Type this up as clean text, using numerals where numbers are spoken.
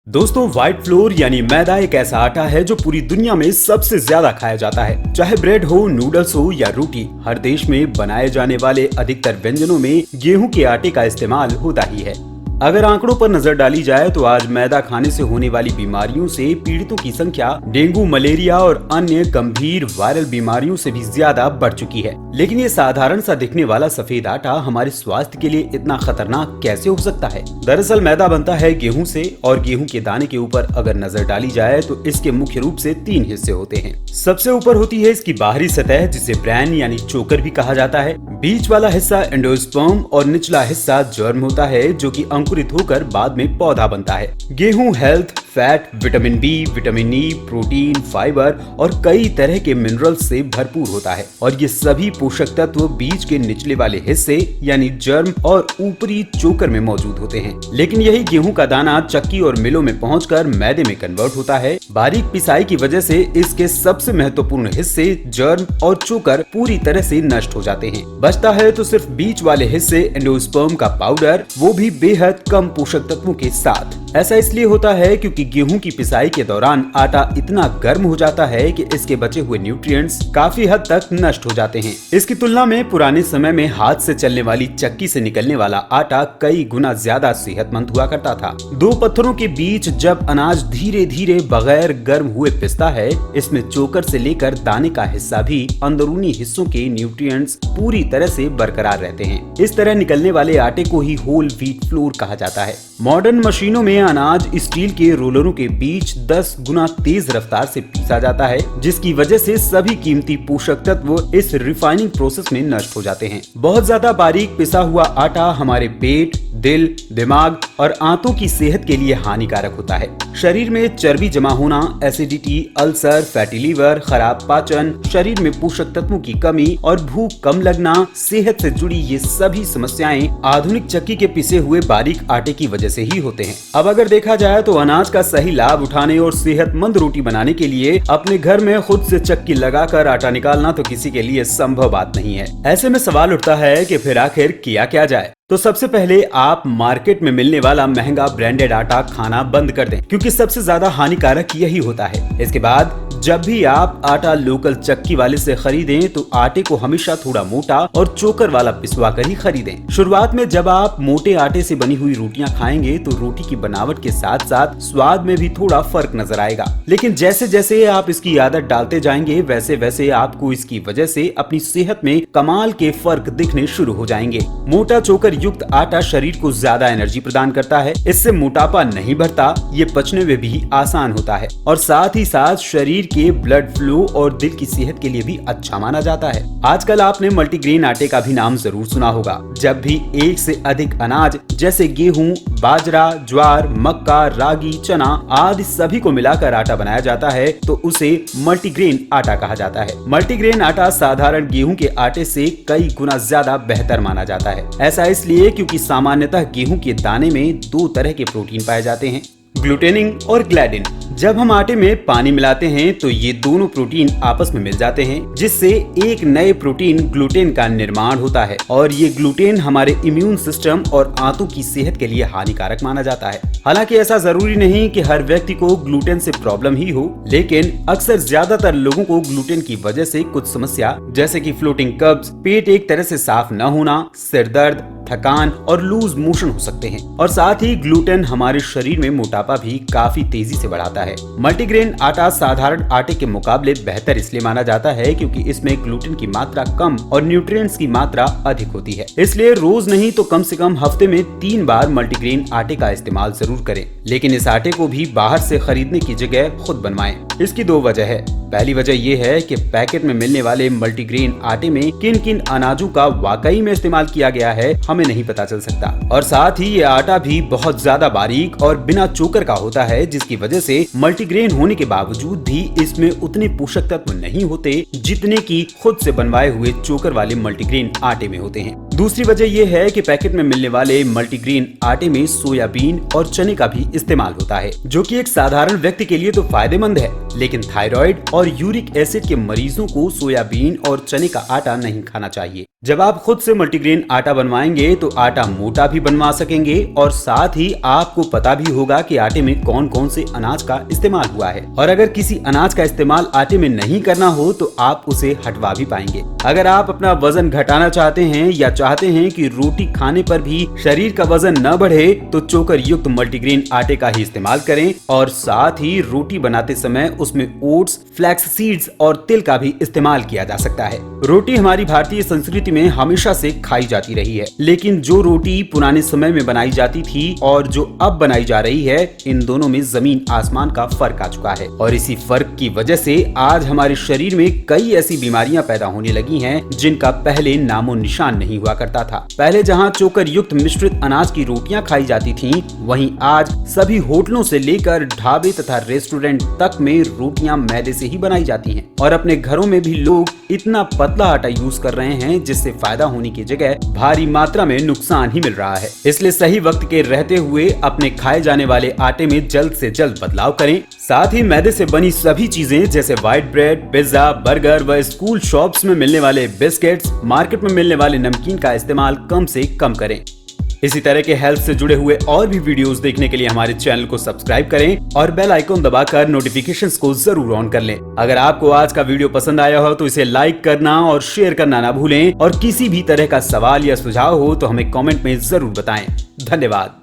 दोस्तों, white floor यानी मैदा एक ऐसा आटा है जो पूरी दुनिया में सबसे ज्यादा खाया जाता है। चाहे ब्रेड हो, नूडल्स हो या रोटी, हर देश में बनाए जाने वाले अधिकतर व्यंजनों में गेहूं के आटे का इस्तेमाल होता ही है। अगर आंकड़ों पर नजर डाली जाए तो आज मैदा खाने से होने वाली बीमारियों से पीड़ितों की संख्या डेंगू, मलेरिया और अन्य गंभीर वायरल बीमारियों से भी ज्यादा बढ़ चुकी है। लेकिन ये साधारण सा दिखने वाला सफेद आटा हमारे स्वास्थ्य के लिए इतना खतरनाक कैसे हो सकता है? दरअसल मैदा बनता है गेहूं से, और गेहूं के दाने के ऊपर अगर नजर डाली जाए तो इसके मुख्य रूप से 3 हिस्से होते हैं। सबसे ऊपर होती है इसकी बाहरी सतह, जिसे ब्रैन यानी चोकर भी कहा जाता है। बीच वाला हिस्सा एंडोस्पर्म और निचला हिस्सा जर्म होता है, जो कि अंकुरित होकर बाद में पौधा बनता है। गेहूं health, fat, vitamin B, vitamin E, protein, fibre और कई तरह के मिनरल्स से भरपूर होता है, और ये सभी पोषक तत्व बीज के निचले वाले हिस्से यानी जर्म और ऊपरी चोकर में मौजूद होते हैं। लेकिन यही गेहूं का दाना चक्की और मिलों में पहुंचकर मैदे में कन्वर्ट होता है। बारीक पिसाई की वजह से इसके सबसे महत्वपूर्ण हिस्से जर्म और चोकर पूरी तरह से नष्ट हो जाते हैं। बचता है तो सिर्फ बीच वाले हिस्से एंडोस्पर्म का पाउडर, वो भी बेहद कम पोषक तत्वों के साथ। ऐसा इसलिए होता है क्योंकि गेहूं की पिसाई के दौरान आटा इतना गर्म हो जाता है कि इसके बचे हुए न्यूट्रिएंट्स काफी हद तक नष्ट हो जाते हैं। इसकी तुलना में पुराने समय में हाथ से चलने वाली चक्की से निकलने वाला आटा कई गुना ज्यादा सेहतमंद हुआ करता था। 2 पत्थरों के बीच जब अनाज धीरे धीरे बगैर गर्म हुए पिसता है, इसमें चोकर से लेकर दाने का हिस्सा भी अंदरूनी हिस्सों के न्यूट्रिएंट्स पूरी तरह से बरकरार रहते हैं। इस तरह निकलने वाले आटे को ही होल व्हीट फ्लोर कहा जाता है। मॉडर्न मशीनों में अनाज स्टील के रोलरों के बीच 10 गुना तेज रफ्तार से पीसा जाता है, जिसकी वजह से सभी कीमती पोषक तत्व इस रिफाइनिंग प्रोसेस में नष्ट हो जाते हैं। बहुत ज्यादा बारीक पिसा हुआ आटा हमारे पेट, दिल, दिमाग और आंतों की सेहत के लिए हानिकारक होता है। शरीर में चर्बी जमा होना, एसिडिटी, अल्सर, फैटी लीवर, खराब पाचन, शरीर में पोषक तत्वों की कमी और भूख कम लगना, सेहत से जुड़ी ये सभी समस्याएं आधुनिक चक्की के पिसे हुए बारीक आटे की वजह से ही होते हैं। अब अगर देखा जाए तो अनाज का सही लाभ उठाने और सेहतमंद रोटी बनाने के लिए अपने घर में खुद से चक्की लगाकर आटा निकालना तो किसी के लिए संभव बात नहीं है। ऐसे में सवाल उठता है कि फिर आखिर किया क्या जाए? तो सबसे पहले आप मार्केट में मिलने वाला महंगा ब्रांडेड आटा खाना बंद कर दें, क्योंकि सबसे ज्यादा हानिकारक यही होता है। इसके बाद जब भी आप आटा लोकल चक्की वाले से खरीदें तो आटे को हमेशा थोड़ा मोटा और चोकर वाला पिसवा कर ही खरीदें। शुरुआत में जब आप मोटे आटे से बनी हुई रोटियां खाएंगे तो रोटी की बनावट के साथ साथ स्वाद में भी थोड़ा फर्क नजर आएगा। लेकिन जैसे जैसे आप इसकी आदत डालते जाएंगे, वैसे वैसे आपको इसकी वजह से अपनी सेहत में कमाल के फर्क दिखने शुरू हो जाएंगे। मोटा चोकर युक्त आटा शरीर को ज्यादा एनर्जी प्रदान करता है, इससे मोटापा नहीं बढ़ता, ये पचने में भी आसान होता है, और साथ ही साथ शरीर के ब्लड फ्लो और दिल की सेहत के लिए भी अच्छा माना जाता है। आजकल आपने मल्टीग्रेन आटे का भी नाम जरूर सुना होगा। जब भी एक से अधिक अनाज जैसे गेहूं, बाजरा, ज्वार, मक्का, रागी, चना आदि सभी को मिलाकर आटा बनाया जाता है तो उसे मल्टीग्रेन आटा कहा जाता है। मल्टीग्रेन आटा साधारण गेहूं के आटे से कई गुना ज्यादा बेहतर माना जाता है। ऐसा इसलिए क्योंकि सामान्यतः गेहूं के दाने में 2 तरह के प्रोटीन पाए जाते हैं, ग्लूटेनिन और ग्लाइडिन। जब हम आटे में पानी मिलाते हैं तो ये दोनों प्रोटीन आपस में मिल जाते हैं, जिससे एक नए प्रोटीन ग्लूटेन का निर्माण होता है, और ये ग्लूटेन हमारे इम्यून सिस्टम और आंतों की सेहत के लिए हानिकारक माना जाता है। हालांकि ऐसा जरूरी नहीं कि हर व्यक्ति को ग्लूटेन से प्रॉब्लम ही हो, लेकिन अक्सर ज्यादातर लोगों को ग्लूटेन की वजह से कुछ समस्या जैसे कि फ्लोटिंग कब्ज, पेट एक तरह से साफ न होना, सिर दर्द, थकान और लूज मोशन हो सकते हैं। और साथ ही ग्लूटेन हमारे शरीर में मोटापा भी काफी तेजी से बढ़ाता है। मल्टीग्रेन आटा साधारण आटे के मुकाबले बेहतर इसलिए माना जाता है क्योंकि इसमें ग्लूटेन की मात्रा कम और न्यूट्रिएंट्स की मात्रा अधिक होती है। इसलिए रोज नहीं तो कम से कम हफ्ते में 3 बार मल्टीग्रेन आटे का इस्तेमाल जरूर करें। लेकिन इस आटे को भी बाहर से खरीदने की जगह खुद बनवाएं। इसकी 2 वजह है। पहली वजह यह है कि पैकेट में मिलने वाले मल्टीग्रेन आटे में किन किन अनाजों का वाकई में इस्तेमाल किया गया है हमें नहीं पता चल सकता, और साथ ही ये आटा भी बहुत ज्यादा बारीक और बिना चोकर का होता है, जिसकी वजह से मल्टीग्रेन होने के बावजूद भी इसमें उतने पोषक तत्व नहीं होते जितने की खुद से बनवाए हुए चोकर वाले मल्टीग्रेन आटे में होते हैं। दूसरी वजह यह है कि पैकेट में मिलने वाले मल्टीग्रेन आटे में सोयाबीन और चने का भी इस्तेमाल होता है, जो कि एक साधारण व्यक्ति के लिए तो फायदेमंद है, लेकिन थायराइड और यूरिक एसिड के मरीजों को सोयाबीन और चने का आटा नहीं खाना चाहिए। जब आप खुद से मल्टीग्रेन आटा बनवाएंगे तो आटा मोटा भी बनवा सकेंगे और साथ ही आपको पता भी होगा कि आटे में कौन कौन से अनाज का इस्तेमाल हुआ है, और अगर किसी अनाज का इस्तेमाल आटे में नहीं करना हो तो आप उसे हटवा भी पाएंगे। अगर आप अपना वजन घटाना चाहते हैं या चाहते हैं कि रोटी खाने पर भी शरीर का वजन न बढ़े तो चोकर युक्त मल्टीग्रेन आटे का ही इस्तेमाल करें, और साथ ही रोटी बनाते समय उसमें ओट्स, फ्लैक्स सीड्स और तिल का भी इस्तेमाल किया जा सकता है। रोटी हमारी भारतीय संस्कृति में हमेशा से खाई जाती रही है, लेकिन जो रोटी पुराने समय में बनाई जाती थी और जो अब बनाई जा रही है, इन दोनों में जमीन आसमान का फर्क आ चुका है। और इसी फर्क की वजह से आज हमारे शरीर में कई ऐसी बीमारियां पैदा होने लगी हैं जिनका पहले नामो निशान नहीं हुआ करता था। पहले जहां चोकर युक्त मिश्रित अनाज की रोटियां खाई जाती थीं, वहीं आज सभी होटलों से लेकर ढाबे तथा रेस्टोरेंट तक में रोटियां मैदे से ही बनाई जाती हैं, और अपने घरों में भी लोग इतना पतला आटा यूज कर रहे हैं जिससे फायदा होने की जगह भारी मात्रा में नुकसान ही मिल रहा है। इसलिए सही वक्त के रहते हुए अपने खाए जाने वाले आटे में जल्द से जल्द बदलाव करें। साथ ही मैदे से बनी सभी चीजें जैसे व्हाइट ब्रेड, पिज्जा, बर्गर व स्कूल शॉप्स में मिलने वाले बिस्किट्स, मार्केट में मिलने वाले नमकीन का इस्तेमाल कम से कम करें। इसी तरह के हेल्थ से जुड़े हुए और भी वीडियोस देखने के लिए हमारे चैनल को सब्सक्राइब करें और बेल आइकॉन दबाकर नोटिफिकेशंस को जरूर ऑन कर लें। अगर आपको आज का वीडियो पसंद आया हो तो इसे लाइक करना और शेयर करना ना भूलें, और किसी भी तरह का सवाल या सुझाव हो तो हमें कमेंट में जरूर बताएं। धन्यवाद।